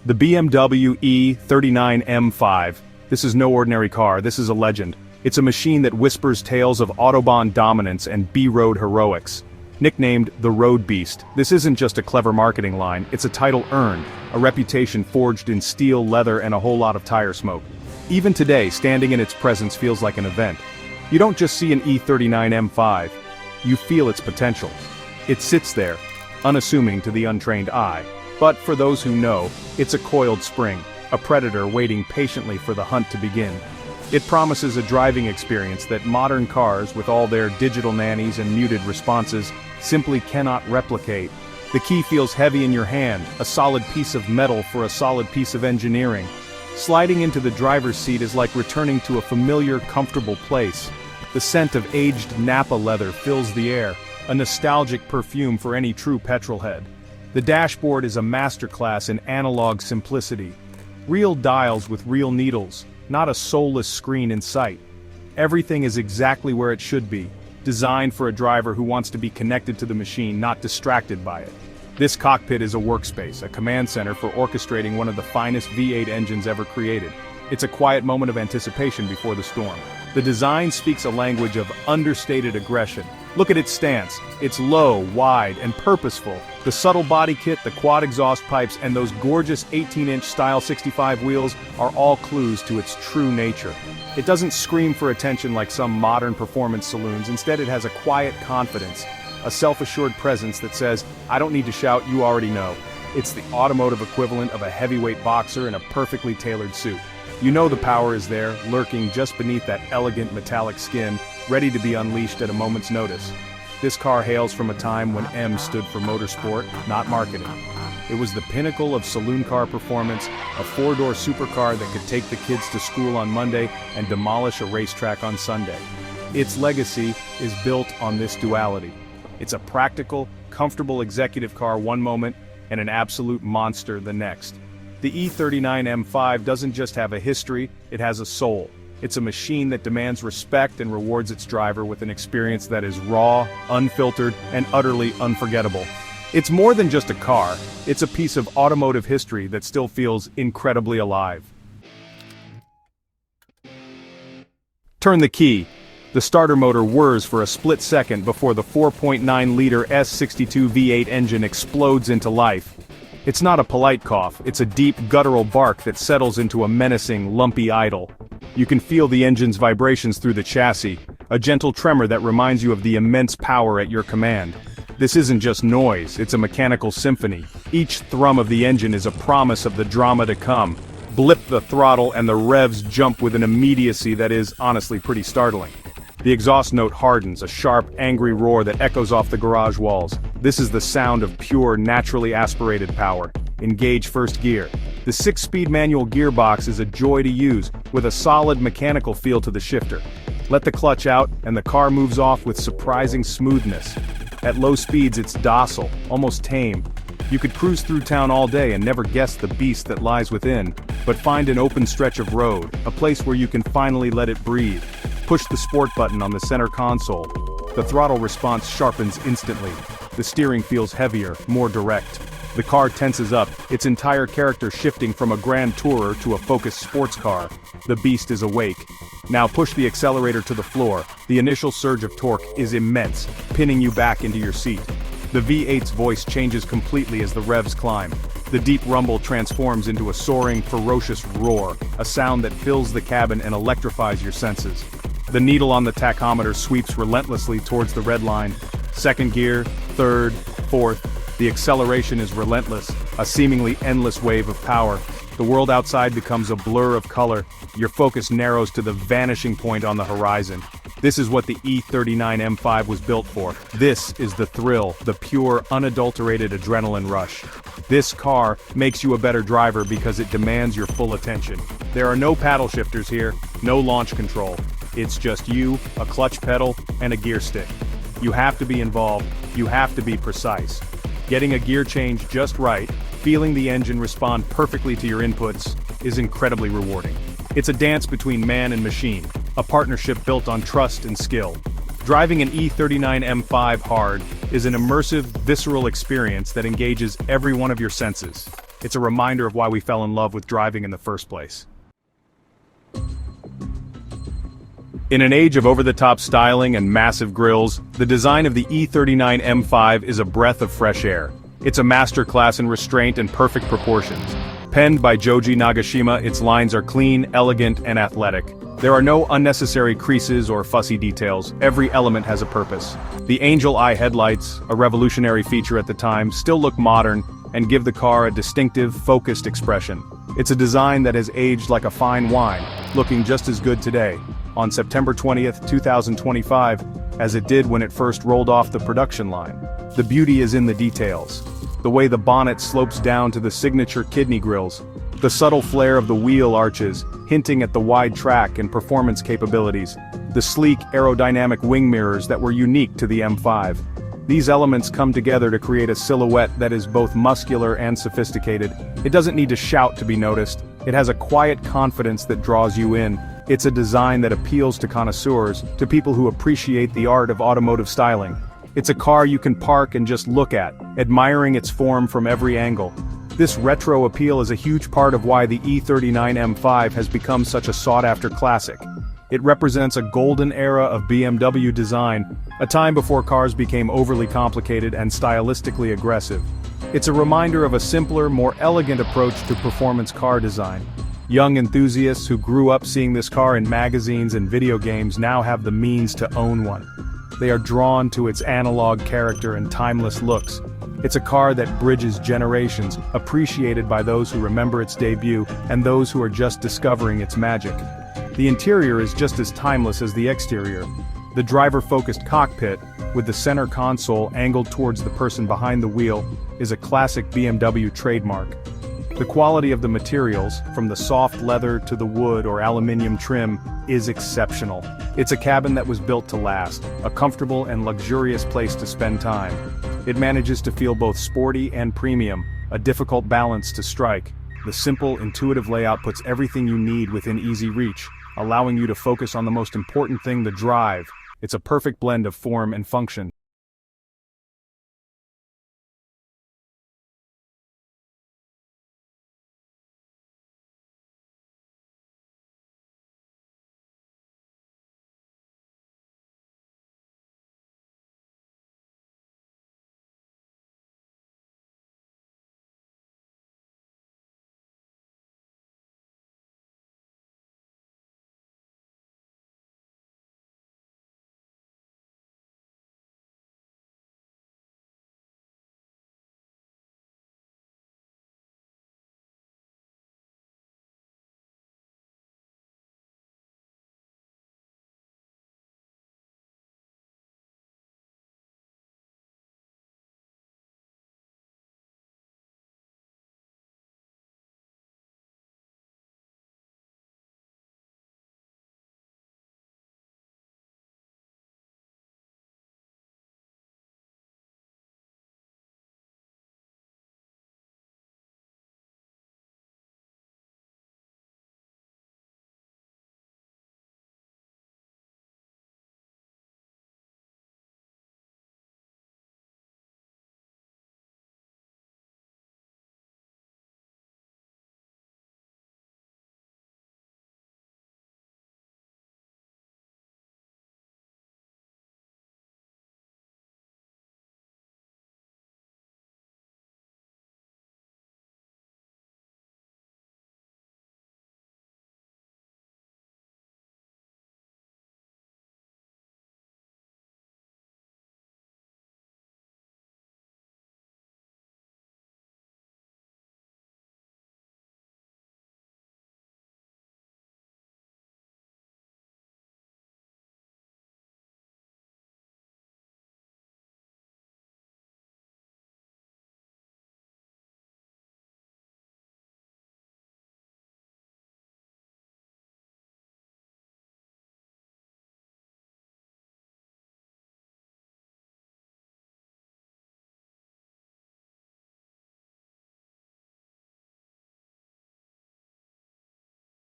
The BMW E39 M5. This is no ordinary car, this is a legend. It's a machine that whispers tales of Autobahn dominance and B-road heroics. Nicknamed the Road Beast, this isn't just a clever marketing line, it's a title earned, a reputation forged in steel, leather, and a whole lot of tire smoke. Even today, standing in its presence feels like an event. You don't just see an E39 M5, you feel its potential. It sits there, unassuming to the untrained eye. But for those who know, it's a coiled spring, a predator waiting patiently for the hunt to begin. It promises a driving experience that modern cars, with all their digital nannies and muted responses, simply cannot replicate. The key feels heavy in your hand, a solid piece of metal for a solid piece of engineering. Sliding into the driver's seat is like returning to a familiar, comfortable place. The scent of aged Napa leather fills the air, a nostalgic perfume for any true petrolhead. The dashboard is a masterclass in analog simplicity. Real dials with real needles, not a soulless screen in sight. Everything is exactly where it should be, designed for a driver who wants to be connected to the machine, not distracted by it. This cockpit is a workspace, a command center for orchestrating one of the finest V8 engines ever created. It's a quiet moment of anticipation before the storm. The design speaks a language of understated aggression. Look at its stance. It's low, wide, and purposeful. The subtle body kit, the quad exhaust pipes, and those gorgeous 18-inch style 65 wheels are all clues to its true nature. It doesn't scream for attention like some modern performance saloons. Instead, it has a quiet confidence, a self-assured presence that says, "I don't need to shout, you already know." It's the automotive equivalent of a heavyweight boxer in a perfectly tailored suit. You know the power is there, lurking just beneath that elegant metallic skin, ready to be unleashed at a moment's notice. This car hails from a time when M stood for motorsport, not marketing. It was the pinnacle of saloon car performance, a four-door supercar that could take the kids to school on Monday and demolish a racetrack on Sunday. Its legacy is built on this duality. It's a practical, comfortable executive car one moment, and an absolute monster the next. The E39 M5 doesn't just have a history, it has a soul. It's a machine that demands respect and rewards its driver with an experience that is raw, unfiltered, and utterly unforgettable. It's more than just a car, it's a piece of automotive history that still feels incredibly alive. Turn the key. The starter motor whirs for a split second before the 4.9-liter S62 V8 engine explodes into life. It's not a polite cough, it's a deep, guttural bark that settles into a menacing, lumpy idle. You can feel the engine's vibrations through the chassis, a gentle tremor that reminds you of the immense power at your command. This isn't just noise, it's a mechanical symphony. Each thrum of the engine is a promise of the drama to come. Blip the throttle and the revs jump with an immediacy that is, honestly, pretty startling. The exhaust note hardens, a sharp, angry roar that echoes off the garage walls. This is the sound of pure, naturally aspirated power. Engage first gear. The 6-speed manual gearbox is a joy to use, with a solid mechanical feel to the shifter. Let the clutch out, and the car moves off with surprising smoothness. At low speeds it's docile, almost tame. You could cruise through town all day and never guess the beast that lies within, but find an open stretch of road, a place where you can finally let it breathe. Push the sport button on the center console. The throttle response sharpens instantly. The steering feels heavier, more direct. The car tenses up, its entire character shifting from a grand tourer to a focused sports car. The beast is awake. Now push the accelerator to the floor. The initial surge of torque is immense, pinning you back into your seat. The V8's voice changes completely as the revs climb. The deep rumble transforms into a soaring, ferocious roar, a sound that fills the cabin and electrifies your senses. The needle on the tachometer sweeps relentlessly towards the red line. Second gear, third, fourth. The acceleration is relentless, a seemingly endless wave of power. The world outside becomes a blur of color. Your focus narrows to the vanishing point on the horizon. This is what the E39 M5 was built for. This is the thrill, the pure, unadulterated adrenaline rush. This car makes you a better driver because it demands your full attention. There are no paddle shifters here, no launch control. It's just you, a clutch pedal, and a gear stick. You have to be involved, you have to be precise. Getting a gear change just right, feeling the engine respond perfectly to your inputs, is incredibly rewarding. It's a dance between man and machine, a partnership built on trust and skill. Driving an E39 M5 hard is an immersive, visceral experience that engages every one of your senses. It's a reminder of why we fell in love with driving in the first place. In an age of over-the-top styling and massive grills, the design of the E39 M5 is a breath of fresh air. It's a masterclass in restraint and perfect proportions. Penned by Joji Nagashima, its lines are clean, elegant, and athletic. There are no unnecessary creases or fussy details. Every element has a purpose. The angel eye headlights, a revolutionary feature at the time, still look modern and give the car a distinctive, focused expression. It's a design that has aged like a fine wine, looking just as good today, on September 20th, 2025, as it did when it first rolled off the production line. The beauty is in the details. The way the bonnet slopes down to the signature kidney grills, the subtle flare of the wheel arches, hinting at the wide track and performance capabilities, the sleek aerodynamic wing mirrors that were unique to the M5. These elements come together to create a silhouette that is both muscular and sophisticated. It doesn't need to shout to be noticed. It has a quiet confidence that draws you in. It's a design that appeals to connoisseurs, to people who appreciate the art of automotive styling. It's a car you can park and just look at, admiring its form from every angle. This retro appeal is a huge part of why the E39 M5 has become such a sought-after classic. It represents a golden era of BMW design, a time before cars became overly complicated and stylistically aggressive. It's a reminder of a simpler, more elegant approach to performance car design. Young enthusiasts who grew up seeing this car in magazines and video games now have the means to own one. They are drawn to its analog character and timeless looks. It's a car that bridges generations, appreciated by those who remember its debut and those who are just discovering its magic. The interior is just as timeless as the exterior. The driver-focused cockpit, with the center console angled towards the person behind the wheel, is a classic BMW trademark. The quality of the materials, from the soft leather to the wood or aluminum trim, is exceptional. It's a cabin that was built to last, a comfortable and luxurious place to spend time. It manages to feel both sporty and premium, a difficult balance to strike. The simple, intuitive layout puts everything you need within easy reach, allowing you to focus on the most important thing, the drive. It's a perfect blend of form and function.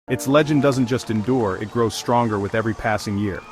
Its legend doesn't just endure, it grows stronger with every passing year.